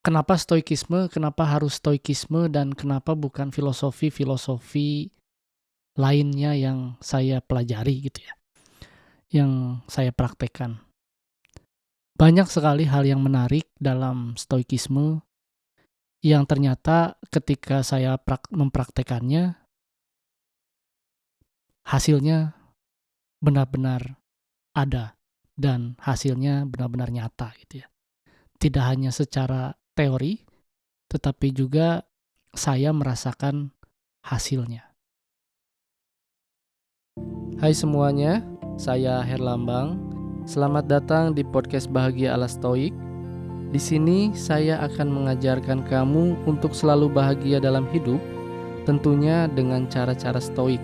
Kenapa stoikisme, kenapa harus stoikisme, dan kenapa bukan filosofi-filosofi lainnya yang saya pelajari gitu ya, yang saya praktekkan. Banyak sekali hal yang menarik dalam stoikisme yang ternyata ketika saya mempraktekannya, hasilnya benar-benar ada dan hasilnya benar-benar nyata gitu ya. Tidak hanya secara teori, tetapi juga saya merasakan hasilnya. Hai semuanya, saya Herlambang. Selamat datang di podcast Bahagia ala Stoik. Di sini saya akan mengajarkan kamu untuk selalu bahagia dalam hidup, tentunya dengan cara-cara stoik.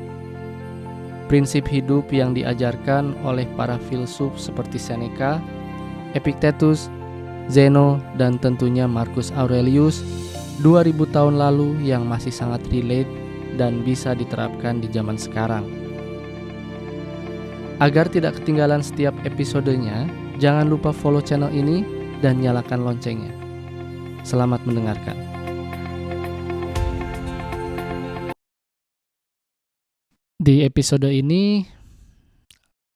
Prinsip hidup yang diajarkan oleh para filsuf seperti Seneca, Epictetus, Zeno, dan tentunya Marcus Aurelius 2000 tahun lalu yang masih sangat relate dan bisa diterapkan di zaman sekarang. Agar tidak ketinggalan setiap episodenya, jangan lupa follow channel ini dan nyalakan loncengnya. Selamat mendengarkan. Di episode ini,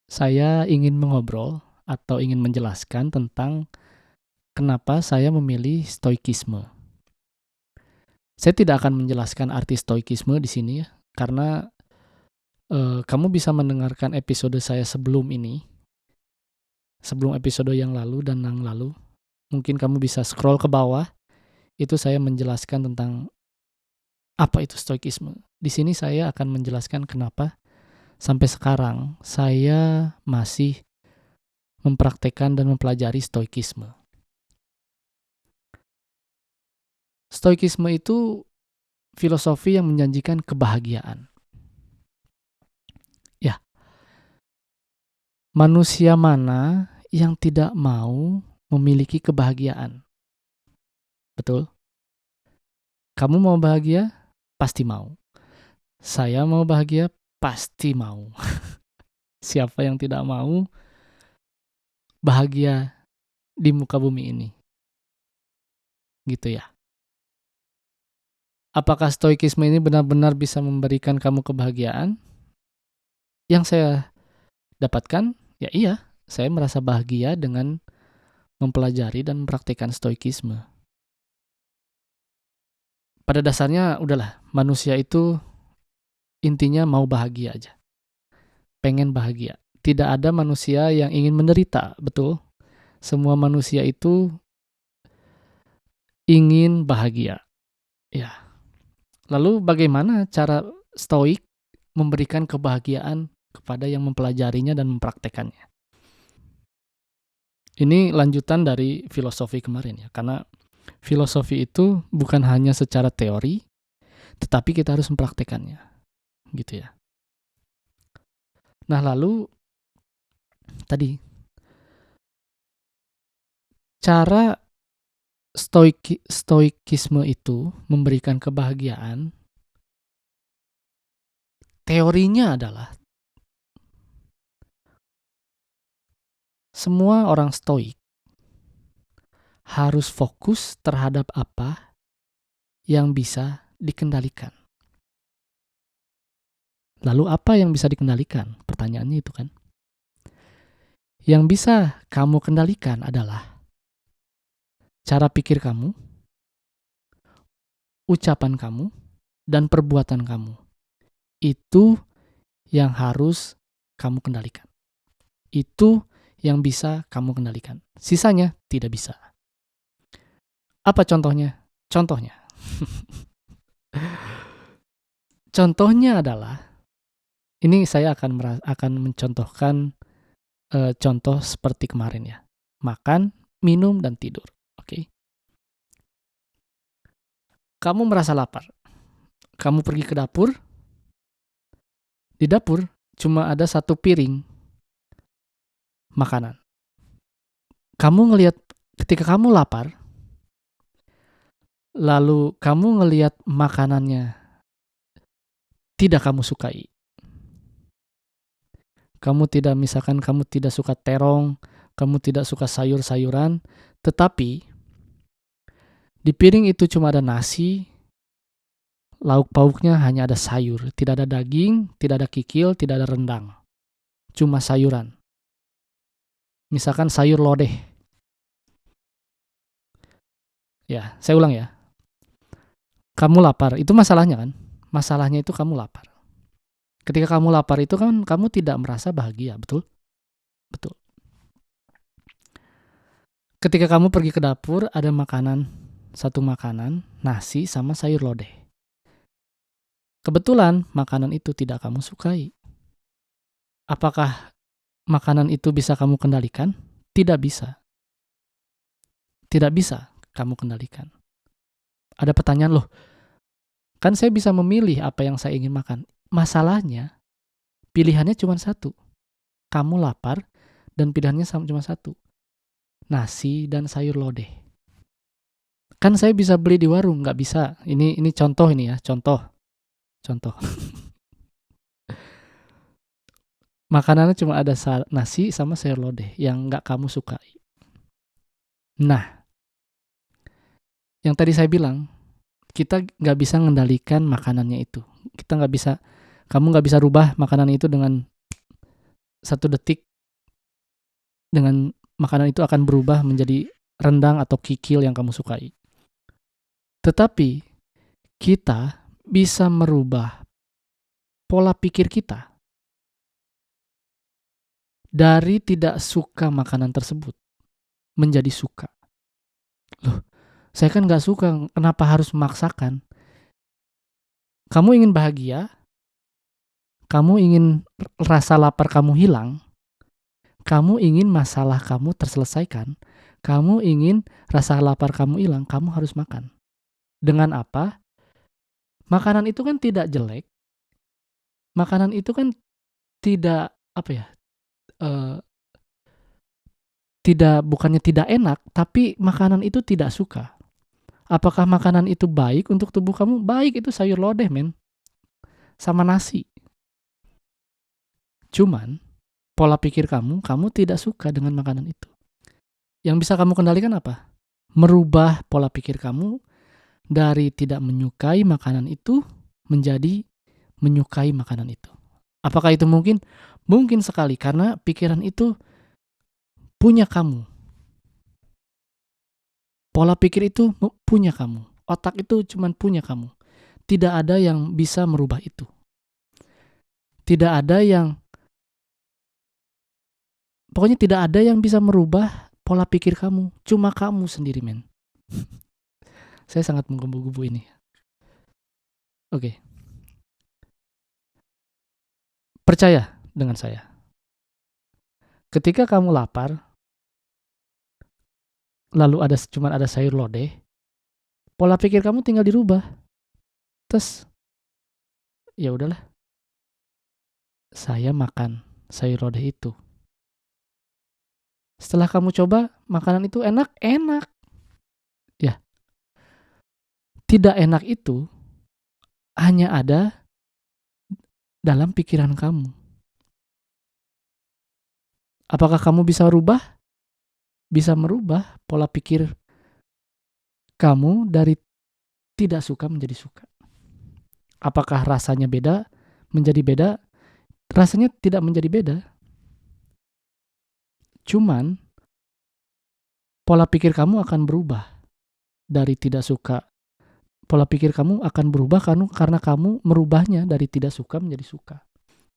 saya ingin mengobrol atau ingin menjelaskan tentang kenapa saya memilih stoikisme. Saya tidak akan menjelaskan arti stoikisme di sini ya, karena kamu bisa mendengarkan episode saya sebelum ini, sebelum episode yang lalu dan yang lalu. Mungkin kamu bisa scroll ke bawah, itu saya menjelaskan tentang apa itu stoikisme. Di sini saya akan menjelaskan kenapa sampai sekarang saya masih mempraktekkan dan mempelajari stoikisme. Stoikisme itu filosofi yang menjanjikan kebahagiaan. Ya, manusia mana yang tidak mau memiliki kebahagiaan? Betul? Kamu mau bahagia? Pasti mau. Saya mau bahagia? Pasti mau. Siapa yang tidak mau bahagia di muka bumi ini? Gitu ya. Apakah stoikisme ini benar-benar bisa memberikan kamu kebahagiaan? Yang saya dapatkan, ya iya, saya merasa bahagia dengan mempelajari dan mempraktikkan stoikisme. Pada dasarnya, udahlah, manusia itu intinya mau bahagia aja. Pengen bahagia. Tidak ada manusia yang ingin menderita, betul? Semua manusia itu ingin bahagia. Ya. Lalu bagaimana cara stoik memberikan kebahagiaan kepada yang mempelajarinya dan mempraktekannya? Ini lanjutan dari filosofi kemarin ya, karena filosofi itu bukan hanya secara teori, tetapi kita harus mempraktekannya, gitu ya. Nah, lalu tadi cara stoikisme itu memberikan kebahagiaan, teorinya adalah semua orang stoik harus fokus terhadap apa yang bisa dikendalikan. Lalu apa yang bisa dikendalikan? Pertanyaannya itu kan. Yang bisa kamu kendalikan adalah cara pikir kamu, ucapan kamu, dan perbuatan kamu. Itu yang harus kamu kendalikan. Itu yang bisa kamu kendalikan. Sisanya tidak bisa. Apa contohnya? Contohnya adalah, ini saya akan mencontohkan contoh seperti kemarin ya. Makan, minum, dan tidur. Oke. Kamu merasa lapar. Kamu pergi ke dapur. Di dapur cuma ada satu piring makanan. Kamu ngelihat ketika kamu lapar, lalu kamu ngelihat makanannya tidak kamu sukai. Misalkan kamu tidak suka terong, kamu tidak suka sayur-sayuran, tetapi Di piring itu cuma ada nasi, lauk pauknya hanya ada sayur, tidak ada daging, tidak ada kikil, tidak ada rendang. Cuma sayuran. Misalkan sayur lodeh. Ya, saya ulang ya. Kamu lapar, itu masalahnya kan? Masalahnya itu kamu lapar. Ketika kamu lapar itu kan kamu tidak merasa bahagia, betul? Betul. Ketika kamu pergi ke dapur, ada makanan, satu makanan, nasi sama sayur lodeh. Kebetulan makanan itu tidak kamu sukai. Apakah makanan itu bisa kamu kendalikan? Tidak bisa. Tidak bisa kamu kendalikan. Ada pertanyaan, loh, kan saya bisa memilih apa yang saya ingin makan. Masalahnya, pilihannya cuma satu. Kamu lapar dan pilihannya cuma satu. Nasi dan sayur lodeh. Kan saya bisa beli di warung, nggak bisa. Ini contoh ini ya, contoh. Makanannya cuma ada nasi sama sayur lodeh yang nggak kamu sukai. Nah, yang tadi saya bilang, kita nggak bisa mengendalikan makanannya itu. Kamu nggak bisa rubah makanan itu dengan 1 detik. Dengan makanan itu akan berubah menjadi rendang atau kikil yang kamu sukai. Tetapi kita bisa merubah pola pikir kita dari tidak suka makanan tersebut menjadi suka. Loh, saya kan nggak suka, kenapa harus memaksakan? Kamu ingin bahagia, kamu ingin rasa lapar kamu hilang, kamu ingin masalah kamu terselesaikan, kamu ingin rasa lapar kamu hilang, kamu harus makan. Dengan apa? Makanan itu kan tidak jelek, makanan itu kan tidak eh, bukannya tidak enak, tapi makanan itu tidak suka. Apakah makanan itu baik untuk tubuh kamu? Baik, itu sayur lodeh, men. Sama nasi. Cuman, pola pikir kamu tidak suka dengan makanan itu. Yang bisa kamu kendalikan apa? Merubah pola pikir kamu dari tidak menyukai makanan itu menjadi menyukai makanan itu. Apakah itu mungkin? Mungkin sekali, karena pikiran itu punya kamu. Pola pikir itu punya kamu. Otak itu cuma punya kamu. Tidak ada yang bisa merubah itu. Pokoknya tidak ada yang bisa merubah pola pikir kamu. Cuma kamu sendiri, men. Saya sangat menggebu-gebu ini. Oke. Percaya dengan saya. Ketika kamu lapar, lalu cuma ada sayur lodeh, pola pikir kamu tinggal dirubah. Terus, ya udahlah. Saya makan sayur lodeh itu. Setelah kamu coba, makanan itu enak. Ya, tidak enak itu hanya ada dalam pikiran kamu. Apakah kamu bisa rubah? Bisa merubah pola pikir kamu dari tidak suka menjadi suka. Apakah rasanya beda? Menjadi beda? Rasanya tidak menjadi beda. Cuman, pola pikir kamu akan berubah dari tidak suka. Pola pikir kamu akan berubah karena kamu merubahnya dari tidak suka menjadi suka.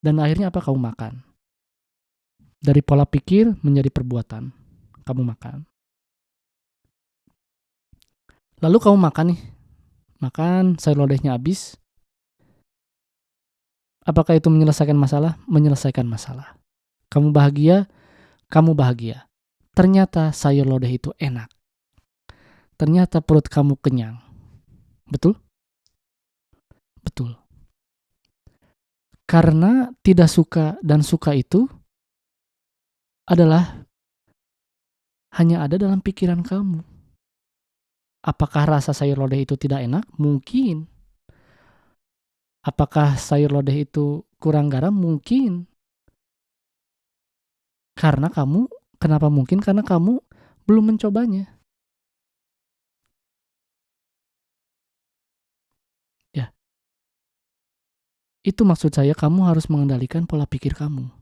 Dan akhirnya apa? Kamu makan. Dari pola pikir menjadi perbuatan. Kamu makan. Lalu kamu makan nih. Makan, sayur lodehnya habis. Apakah itu menyelesaikan masalah? Menyelesaikan masalah. Kamu bahagia? Kamu bahagia. Ternyata sayur lodeh itu enak. Ternyata perut kamu kenyang. Betul? Betul. Karena tidak suka dan suka itu adalah hanya ada dalam pikiran kamu. Apakah rasa sayur lodeh itu tidak enak? Mungkin. Apakah sayur lodeh itu kurang garam? Mungkin. Kenapa mungkin? Karena kamu belum mencobanya. Itu maksud saya, kamu harus mengendalikan pola pikir kamu.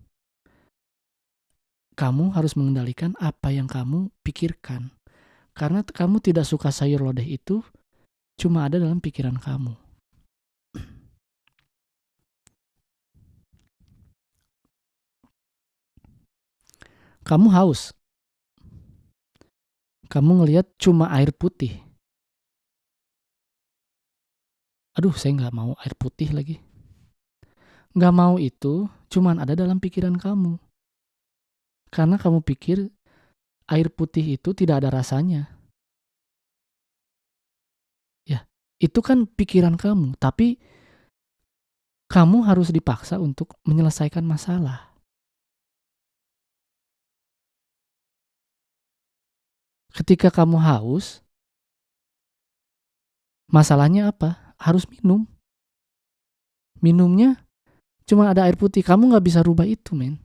Kamu harus mengendalikan apa yang kamu pikirkan. Karena kamu tidak suka sayur lodeh itu cuma ada dalam pikiran kamu. Kamu haus. Kamu ngelihat cuma air putih. Aduh, saya nggak mau air putih lagi. Nggak mau itu cuman ada dalam pikiran kamu. Karena kamu pikir air putih itu tidak ada rasanya. Ya, itu kan pikiran kamu. Tapi kamu harus dipaksa untuk menyelesaikan masalah. Ketika kamu haus, masalahnya apa? Harus minum. Minumnya cuma ada air putih. Kamu nggak bisa rubah itu, men.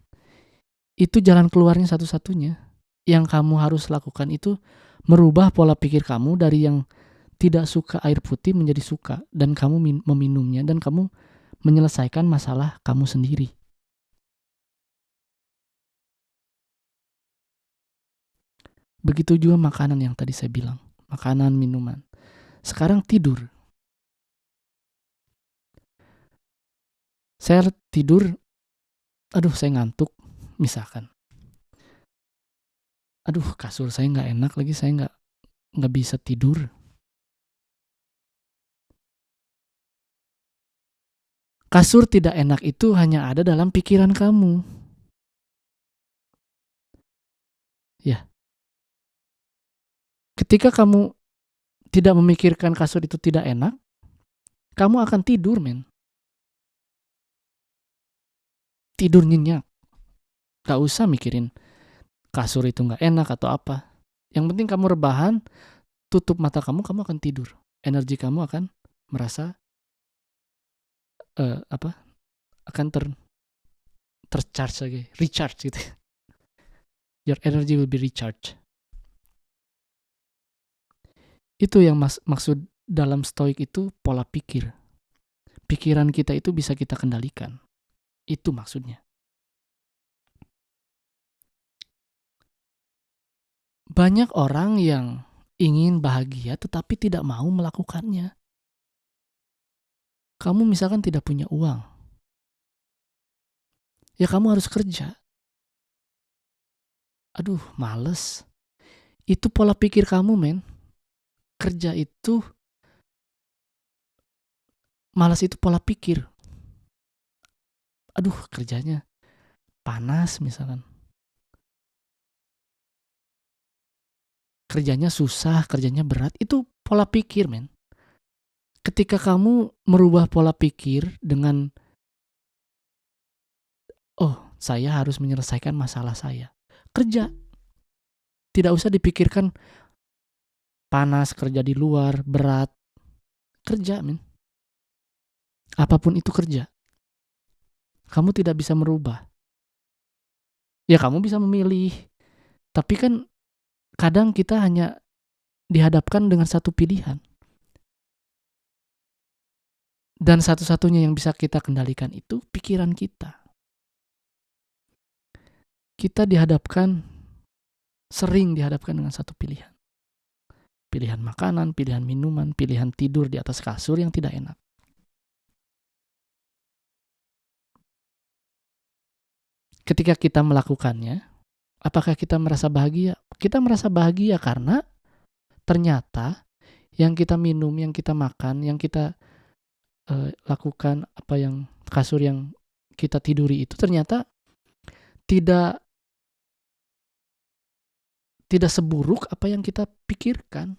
Itu jalan keluarnya satu-satunya. Yang kamu harus lakukan itu merubah pola pikir kamu dari yang tidak suka air putih menjadi suka. Dan kamu meminumnya dan kamu menyelesaikan masalah kamu sendiri. Begitu juga makanan yang tadi saya bilang. Makanan, minuman. Sekarang tidur. Saya tidur, aduh saya ngantuk, misalkan. Aduh, kasur saya nggak enak lagi, saya nggak bisa tidur. Kasur tidak enak itu hanya ada dalam pikiran kamu. Ya, ketika kamu tidak memikirkan kasur itu tidak enak, kamu akan tidur, men. Tidur nyenyak. Gak usah mikirin kasur itu nggak enak atau apa. Yang penting kamu rebahan, tutup mata kamu, kamu akan tidur. Energi kamu akan merasa akan tercharge lagi, recharge gitu. Your energy will be recharged. Itu yang maksud dalam stoik itu pola pikir. Pikiran kita itu bisa kita kendalikan. Itu maksudnya. Banyak orang yang ingin bahagia tetapi tidak mau melakukannya. Kamu misalkan tidak punya uang. Ya kamu harus kerja. Aduh, males. Itu pola pikir kamu, men. Kerja itu, malas itu pola pikir. Aduh, kerjanya panas misalkan. Kerjanya susah, kerjanya berat. Itu pola pikir, men. Ketika kamu merubah pola pikir dengan, oh, saya harus menyelesaikan masalah saya. Kerja. Tidak usah dipikirkan panas, kerja di luar, berat. Kerja, men. Apapun itu kerja. Kamu tidak bisa merubah. Ya kamu bisa memilih. Tapi kan kadang kita hanya dihadapkan dengan satu pilihan. Dan satu-satunya yang bisa kita kendalikan itu pikiran kita. Kita sering dihadapkan dengan satu pilihan. Pilihan makanan, pilihan minuman, pilihan tidur di atas kasur yang tidak enak. Ketika kita melakukannya, apakah kita merasa bahagia? Kita merasa bahagia karena ternyata yang kita minum, yang kita makan, yang kita lakukan, kasur yang kita tiduri itu ternyata tidak seburuk apa yang kita pikirkan.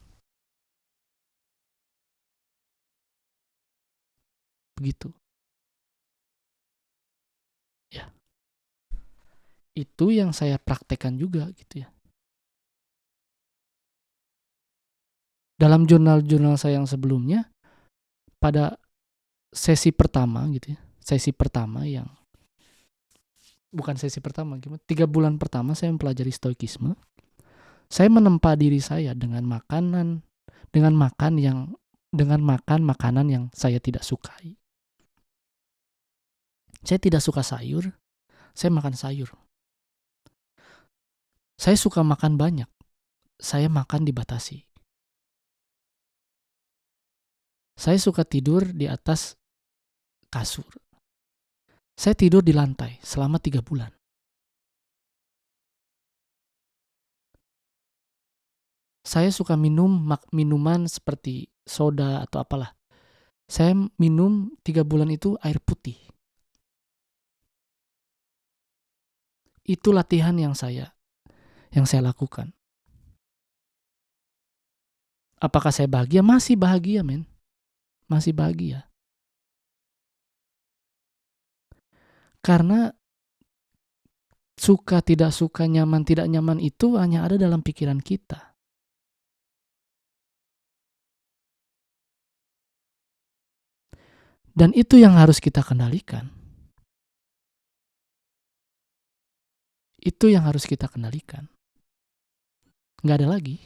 Begitu. Ya. Itu yang saya praktekkan juga gitu ya. Dalam jurnal-jurnal saya yang sebelumnya, pada sesi pertama gitu ya, bukan sesi pertama, 3 bulan pertama saya mempelajari stoikisme, saya menempa diri saya dengan makan makanan yang saya tidak sukai. Saya tidak suka sayur, saya makan sayur. Saya suka makan banyak, saya makan dibatasi. Saya suka tidur di atas kasur. Saya tidur di lantai selama 3 bulan. Saya suka minum minuman seperti soda atau apalah. Saya minum 3 bulan itu air putih. Itu latihan yang saya lakukan. Apakah saya bahagia? Masih bahagia, men. Masih bahagia. Karena suka tidak suka, nyaman tidak nyaman itu hanya ada dalam pikiran kita. Dan itu yang harus kita kendalikan. Itu yang harus kita kendalikan. Nggak ada lagi.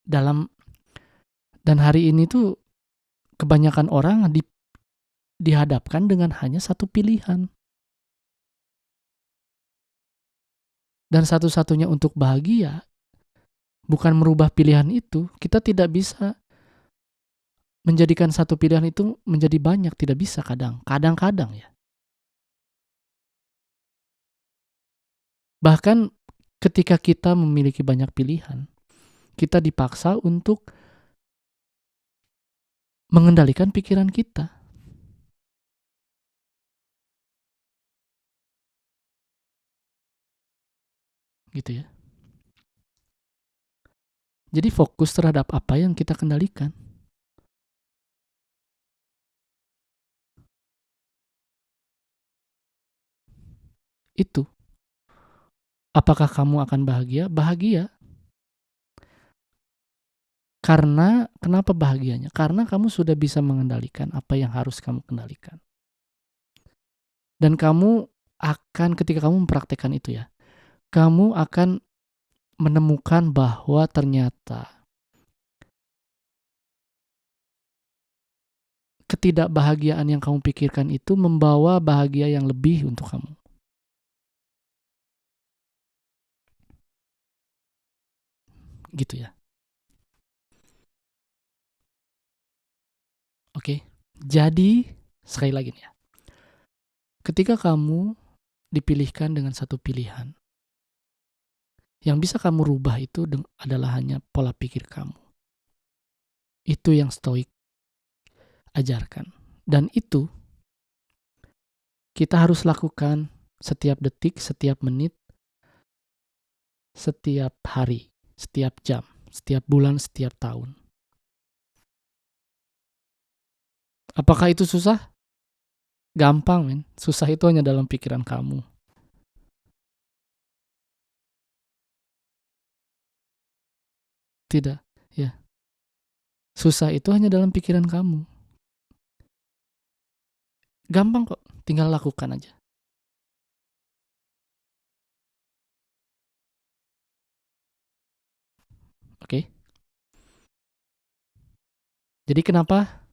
Dan hari ini tuh kebanyakan orang dihadapkan dengan hanya satu pilihan. Dan satu-satunya untuk bahagia bukan merubah pilihan itu. Kita tidak bisa menjadikan satu pilihan itu menjadi banyak, tidak bisa kadang-kadang ya. Bahkan ketika kita memiliki banyak pilihan, kita dipaksa untuk mengendalikan pikiran kita. Gitu ya. Jadi fokus terhadap apa yang kita kendalikan. Itu. Apakah kamu akan bahagia? Bahagia. Karena, kenapa bahagianya? Karena kamu sudah bisa mengendalikan apa yang harus kamu kendalikan. Dan kamu akan, ketika kamu mempraktekkan itu ya, kamu akan menemukan bahwa ternyata ketidakbahagiaan yang kamu pikirkan itu membawa bahagia yang lebih untuk kamu. Gitu ya. Oke. Jadi, sekali lagi nih ya. Ketika kamu dipilihkan dengan satu pilihan, yang bisa kamu rubah itu adalah hanya pola pikir kamu. Itu yang stoik ajarkan. Dan itu kita harus lakukan setiap detik, setiap menit, setiap hari, setiap jam, setiap bulan, setiap tahun. Apakah itu susah? Gampang, men. Susah itu hanya dalam pikiran kamu. Tidak, ya. Susah itu hanya dalam pikiran kamu. Gampang kok, tinggal lakukan aja. Oke? Jadi kenapa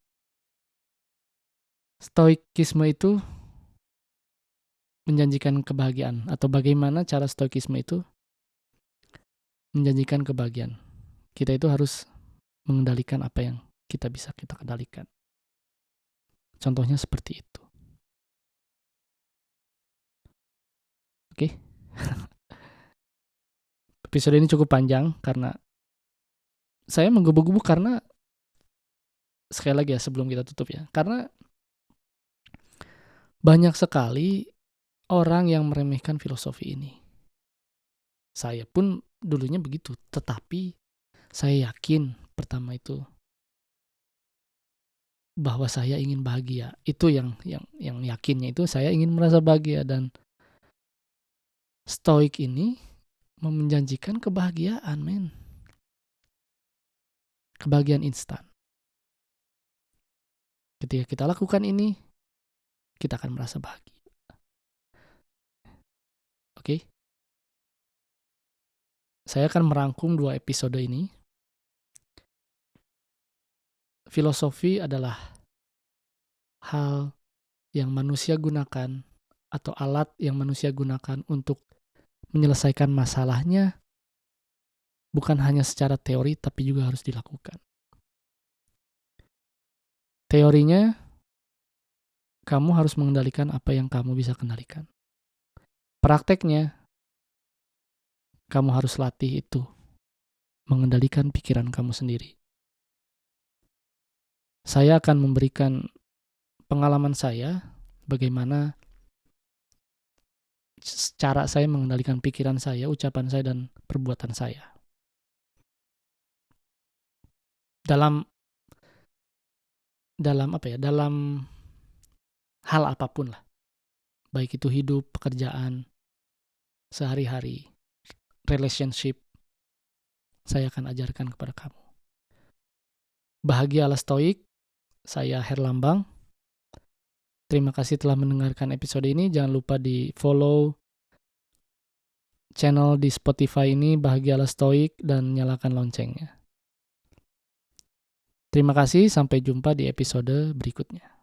stoikisme itu menjanjikan kebahagiaan? Atau bagaimana cara stoikisme itu menjanjikan kebahagiaan? Kita itu harus mengendalikan apa yang kita bisa kita kendalikan. Contohnya seperti itu. Oke? Episode ini cukup panjang karena saya menggebu-gebu karena sekali lagi ya sebelum kita tutup ya. Karena banyak sekali orang yang meremehkan filosofi ini. Saya pun dulunya begitu, tetapi saya yakin pertama itu bahwa saya ingin bahagia. Itu yang yakinnya itu saya ingin merasa bahagia, dan stoik ini menjanjikan kebahagiaan, men. Kebahagiaan instan. Ketika kita lakukan ini, kita akan merasa bahagia. Oke? Saya akan merangkum 2 episode ini. Filosofi adalah hal yang manusia gunakan atau alat yang manusia gunakan untuk menyelesaikan masalahnya bukan hanya secara teori tapi juga harus dilakukan. Teorinya, kamu harus mengendalikan apa yang kamu bisa kendalikan. Prakteknya, kamu harus latih itu, mengendalikan pikiran kamu sendiri. Saya akan memberikan pengalaman saya, bagaimana cara saya mengendalikan pikiran saya, ucapan saya, dan perbuatan saya. Dalam hal apapun lah. Baik itu hidup, pekerjaan, sehari-hari, relationship, saya akan ajarkan kepada kamu. Bahagia ala stoik, saya Herlambang. Terima kasih telah mendengarkan episode ini. Jangan lupa di follow channel di Spotify ini, Bahagia ala Stoik, dan nyalakan loncengnya. Terima kasih, sampai jumpa di episode berikutnya.